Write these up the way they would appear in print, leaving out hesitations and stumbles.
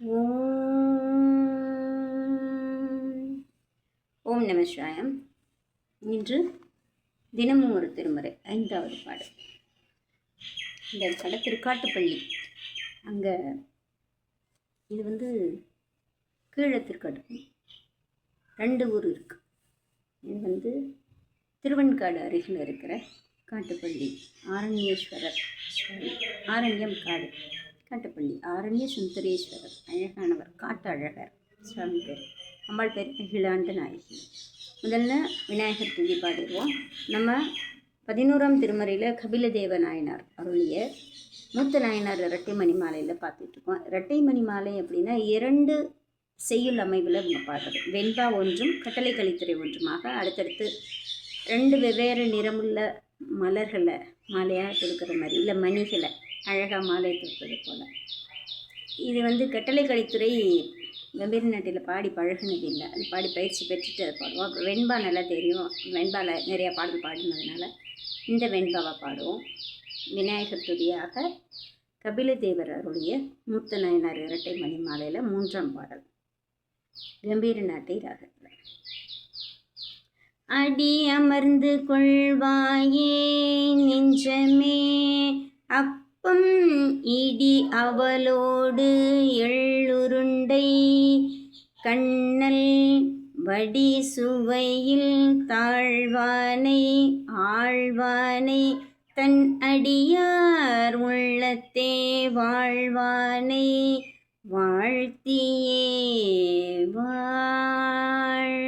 ஓம் நம சிவாயம். இன்று தினமும் ஒரு திருமுறை 5வது பாடல். இந்த கடை திருக்காட்டுப்பள்ளி, அங்கே இது கீழே திருக்காட்டுப்பள்ளி 2 ஊர் இருக்குது. இது திருவெண்காடு அருகில் இருக்கிற காட்டுப்பள்ளி ஆரண்யேஸ்வரர் ஆரண்யம் காடு காட்டுப்பள்ளி ஆரண்ய சுந்தரேஸ்வரர், அழகானவர், காட்டு அழகர் சுவாமி பேர். அம்பாள் பேர் அகிலாண்ட நாயகி. முதல்ல விநாயகர் துதி பாடிடுவோம். நம்ம 11ஆம் திருமுறையில் கபிலதேவ நாயனார் அருளிய மூத்த நாயனார் இரட்டை மணி மாலையில் பார்த்துட்ருக்கோம். இரட்டை மணி மாலை அப்படின்னா 2 செய்யுள் அமைவில் நம்ம பாடுறது. வெண்பா ஒன்றும் கட்டளை கலித்துறை ஒன்றுமாக அடுத்தடுத்து 2 வெவ்வேறு நிறமுள்ள மலர்களை மாலையாக கொடுக்குற மாதிரி, இல்லை மணிகளை அழகாக மாலை கொடுப்பது போல். இது கட்டளை கலித்துறை வெவ்வேறு நாட்டில் பாடி பழகினது இல்லை. அது பாடி பயிற்சி பெற்றுட்டு அதை பாடுவோம். அப்புறம் வெண்பா நல்லா தெரியும், வெண்பாவில் நிறையா பாடல் பாடினதுனால இந்த வெண்பாவை பாடுவோம். விநாயகர் துதியாக கபிலதேவர் அருளிய மூத்த நாயனார் இரட்டை மணி மாலையில் 3ஆம் பாடல், கம்பீர நாட்டை ராகத்தில். அடி அமர்ந்து கொள்வாயே நெஞ்சமே, அப்பம் இடி அவளோடு எள்ளுருண்டை, கண்ணல் வடி சுவையில் தாழ்வானை ஆழ்வானை, தன் அடியார் உள்ளத்தே வாழ்வானை வாழ்த்தியே வாழ்.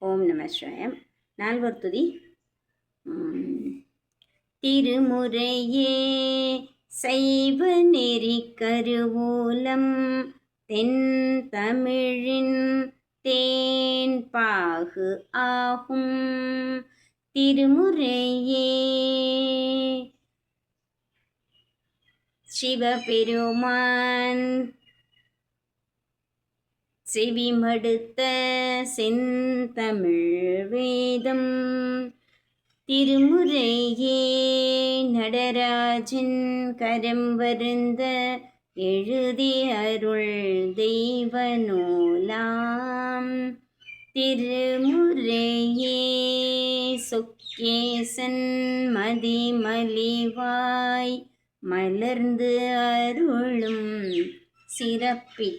ஓம் நம சிவாயம். 4வது துதி. திருமுறையே சைவ நெறி கருவூலம், தென் தமிழின் தேன் பாகு ஆகும். திருமுறையே சிவபெருமான் செவிமடுத்த செந்தமிழ் வேதம். திருமுறையே நடராஜன் கரம் வருந்த எழுதி அருள் தெய்வ நூலாம். திருமுறையே சொக்கேசன் மதிமலிவாய் மலர்ந்து அருளும் சிறப்பிற்றாமால்.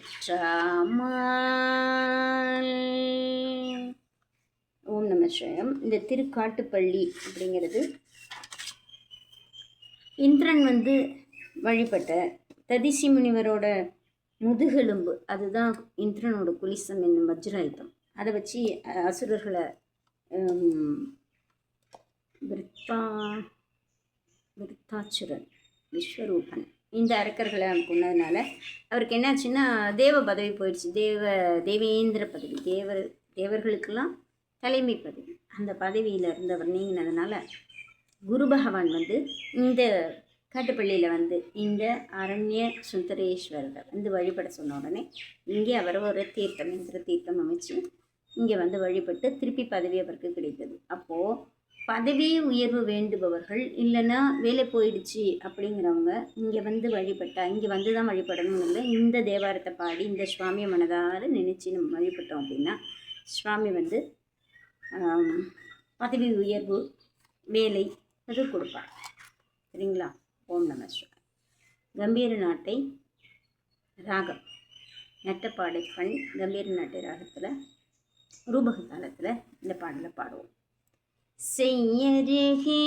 ஓம் நம சிவாயம். இந்த திருக்காட்டுப்பள்ளி அப்படிங்கிறது இந்திரன் வழிபட்ட ததிசி முனிவரோட முதுகெலும்பு. அதுதான் இந்திரனோட குலிசம் என்னும் வஜ்ராயுதம். அதை வச்சு அசுரர்களை விருத்தாச்சுரன் விஸ்வரூபன் இந்த அரக்கர்களை கொண்டதுனால அவருக்கு என்னாச்சுன்னா தேவ பதவி போயிடுச்சு. தேவேந்திர பதவி, தேவர்களுக்கெல்லாம் தலைமை பதவி. அந்த பதவியில் இருந்தவர் நீங்கினதுனால குரு பகவான் இந்த காட்டுப்பள்ளியில் இந்த அரண்ய சுந்தரேஸ்வரர் வழிபட சொன்ன உடனே இங்கே அவர் ஒரு தீர்த்தம், இந்திர தீர்த்தம் அமைச்சு இங்கே வழிபட்டு திருப்பி பதவி அவருக்கு கிடைத்தது. அப்போது பதவி உயர்வு வேண்டுபவர்கள், இல்லைன்னா வேலை போயிடுச்சு அப்படிங்கிறவங்க இங்கே வழிபட்டா, இங்கே தான் வழிபடணும் இல்லை, இந்த தேவாரத்தை பாடி இந்த சுவாமியை மனதார நினச்சி நம்ம வழிபட்டோம் அப்படின்னா சுவாமி பதவி உயர்வு, வேலை அது கொடுப்பார். சரிங்களா? ஓம் நம சிவாய. கம்பீர நாட்டை ராகம் நட்டப்பாடை பண் கம்பீர நாட்டை ராகத்தில் ரூபகத்தாளத்தில் இந்த பாடலை பாடுவோம். செய்யருகே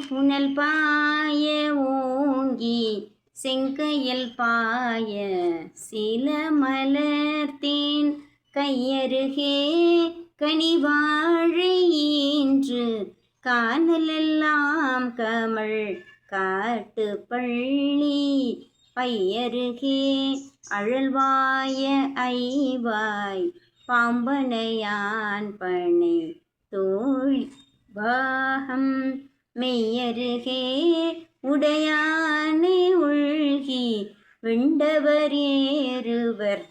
புனல் பாய ஓங்கி செங்கையல் பாய சில மலர்த்தேன், கையருகே கனிவாழை ஈன்று காணலெல்லாம் கமழ் காட்டு பள்ளி, பையருகே அழல்வாய ஐவாய் பாம்பனையான் பனை தோழி பாகம், மெய்யருகே உடையானை உள்கி விண்டவரேறுவர்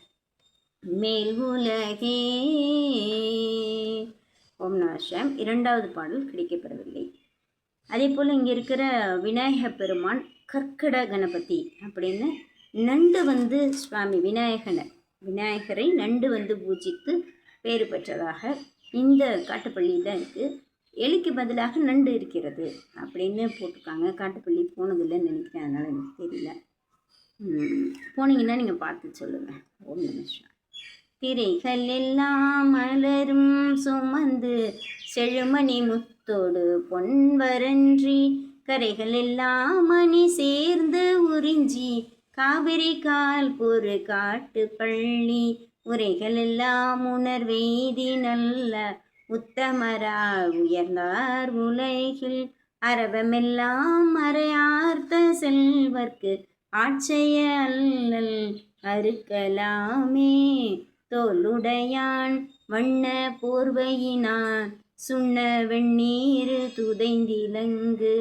மேல் உலகே. ஓம் நம சிவாயம். 2வது பாடல் கிடைக்கப்பெறவில்லை. அதே போல் இங்கே இருக்கிற விநாயக பெருமான் கற்கட கணபதி அப்படின்னு நண்டு சுவாமி விநாயகரை நண்டு பூஜித்து பேறு பெற்றதாக இந்த காட்டுப்பள்ளியில் தான் இருக்குது. எலிக்கு பதிலாக நண்டு இருக்கிறது அப்படின்னு போட்டிருக்காங்க. காட்டுப்பள்ளி போனதில்லைன்னு நினைக்கிறேன், அதனால் எனக்கு தெரியல. போனீங்கன்னா நீங்கள் பார்த்து சொல்லுங்கள். ஓம் நம சிவாய. திரைகள் எல்லாம் மலரும் சுமந்து செழுமணி முத்தோடு பொன்வரன்றி கரைகள் எல்லாம் மணி சேர்ந்து உறிஞ்சி காவிரி கால் பொறு காட்டு பள்ளி உரைகள் எல்லாம் உணர்வெய்தி நல்ல உத்தமரா உயர்ந்தார் உலகில் அரவமெல்லாம் மறையார்த்த செல்வர்க்கு ஆட்சைய அல்லல் அறுக்கலாமே. தோளுடையான் வண்ண போர்வையினான் சுண்ண வெண்ணீர் துதைந்திலங்கு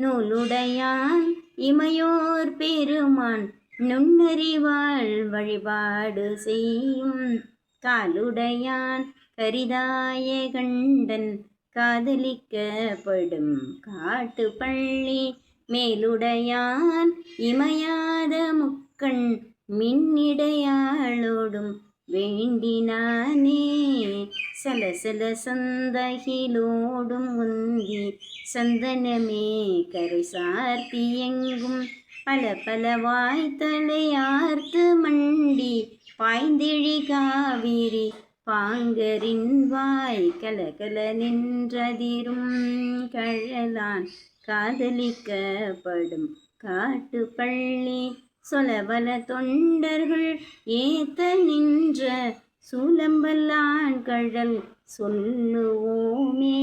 நூலுடையான் இமையோர் பெருமான் நுண்ணறிவாள் வழிபாடு செய்யும் காலுடையான் கரிதாய கண்டன் காதலிக்கப்படும் காட்டு பள்ளி மேலுடையான் இமையாத முக்கண் மின்னிடையாளோடும் வேண்டினானே. சலசல சந்தகிலோடும் உந்தி சந்தனமே கரை சார்த்தி எங்கும் பல பல வாய்த்தலையார்த்து மண்டி பாய்ந்திழி காவிரி பாங்கரின் வாய் கலகல நின்றதிரும் கழலான் காதலிக்கப்படும் காட்டு பள்ளி சொலவல தொண்டர்கள் ஏத்த நின்ற சூலம்பல்லான் கழல் சொல்லுவோமே.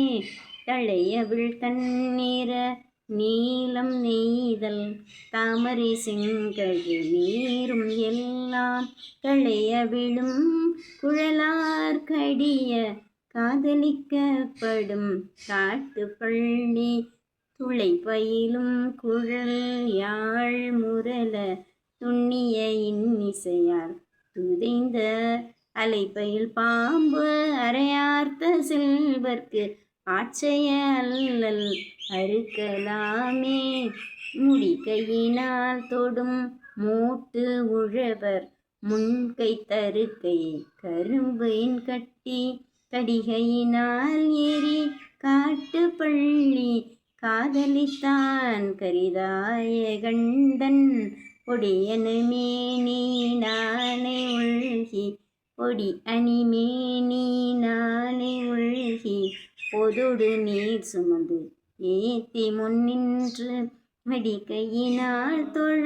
தழையவிழ் தண்ணீர நீலம் நெய்தல் தாமரை செங்கழு நீரும் எல்லாம் களையவிழும் குழலார் கடிய காதலிக்கப்படும் காட்டு பள்ளி துளை பயிலும் குழல் யாழ் முரல துண்ணிய இன்னிசையார் துதைந்த அலைப்பயில் பாம்பு அரையார்த்த செல்வர்க்கு ஆட்சைய அல்லல் அறுக்கலாமே. முடி கையினால் தொடும் மூட்டு உழவர் முன்கை தருக்கை கரும்பின் கட்டி கடிகையினால் ஏறி காட்டு பள்ளி காதலித்தான் கரிதாய கண்டன் பொடியனுமேனி நாளை உள்கி பொடி அணிமேனி நாளை உள்கி பொதொடு நீர் சுமந்து ஏத்தி முன்னின்று மடிக்கையினால் தொழ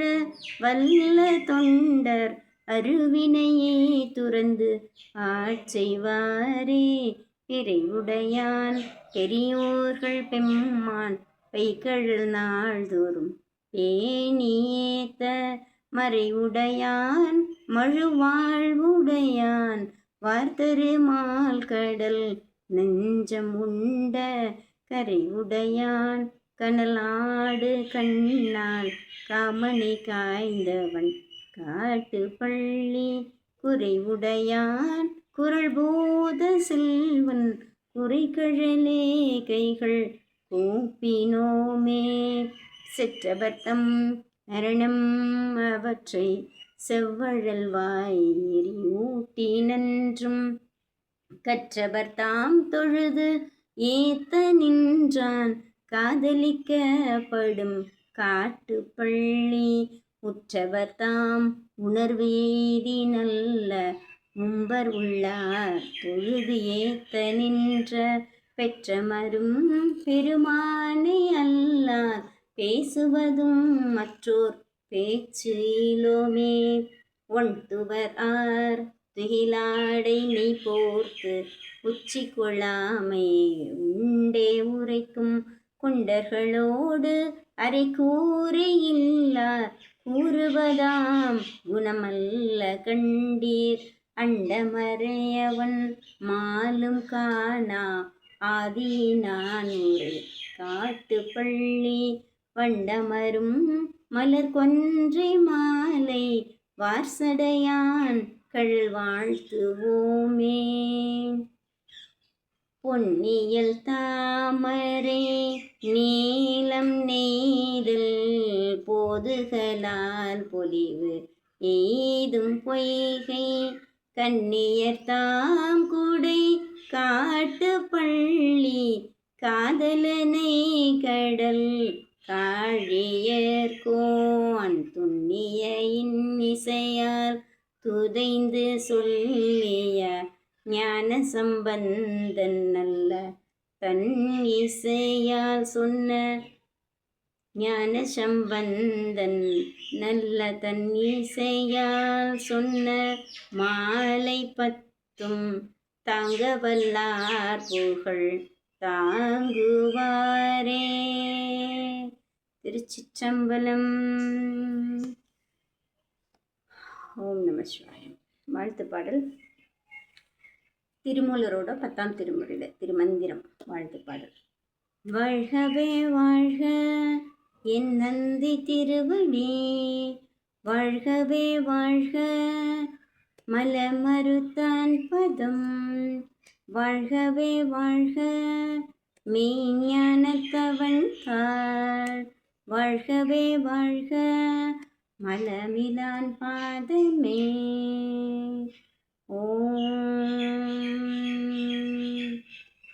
வல்ல தொண்டர் அருவினையே துறந்து ஆட்செய்வாரே. பிறையுடையான் பெரியோர்கள் பெம்மான் பைக்கழல் நாள்தோறும் பேணியேத்த மறைவுடையான் மழுவாழ்வுடையான் வார்த்தரு மால் கடல் நெஞ்சம் உண்ட கரையுடையான் கனலாடு கண்ணால் காமணி காய்ந்தவன் காட்டு பள்ளி குறைவுடையான் குரல் போத செல்வன் குறைகழலே கைகள் கூப்பினோமே. செற்றபர்த்தம் மரணம் அவற்றை செவ்வழல் வாயேறி ஊட்டி நன்றும் கற்றபர்த்தாம் தொழுது ஏத்த நின்றான் காதலிக்கப்படும் காட்டு பள்ளி உற்றவர்தாம் உணர்வு எய்தி நல்ல மும்பர் உள்ளார் தொழுது ஏத்த நின்ற பெற்றமரும் பெருமானை அல்லார் பேசுவதும் மற்றோர் பேச்சு இலோமே. ஒன்துவர் ஆர் துகிலாடை நெய் போர்த்து உச்சி கொள்ளாமை உண்டே உரைக்கும் குண்டர்களோடு அரை கூரையில்லார் கூறுவதாம் குணமல்ல கண்டீர் அண்டமறையவன் மாலும் காணா ஆதினானூறு காட்டு பள்ளி வண்டமரும் மலர் கொன்றை மாலை வார்சடையான் கழல் வாழ்த்துவோமே. பொன்னியல் தாமரை நீலம் நெய்தல் போதுகளால் பொலிவு எய்தும் பொய்கை கண்ணியர் தாம் குடை காட்டு பள்ளி காதலனை கடல் காழியர்கோன் துண்ணிய இன்னிசையால் துதைந்து சொல்லிய ஞான சம்பந்தன் நல்ல தன் இசையால் சொன்ன ஞான சம்பந்தன் நல்ல தன் இசையால் சொன்ன மாலை பத்தும் தாங்க வல்லார் புகழ் தாங்குவாரே. திருச்சிற்றம்பலம். ஓம் நம சிவாயம். வாழ்த்து பாடல் திருமூலரோட 10ஆம் திருமுறையில் திருமந்திரம் வாழ்த்து பாடல். வாழ்கவே வாழ்க என் நந்தி திருவடி, வாழ்கவே வாழ்க மலமறுத்தான் பதம், வாழ்கவே வாழ்க மெய்ஞானத்தவன் தாள், வாழ்கவே வாழ்க மலமிலான் பாதமே.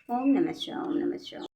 ஓம் நம சிவாய. ஓம் நம சிவாய.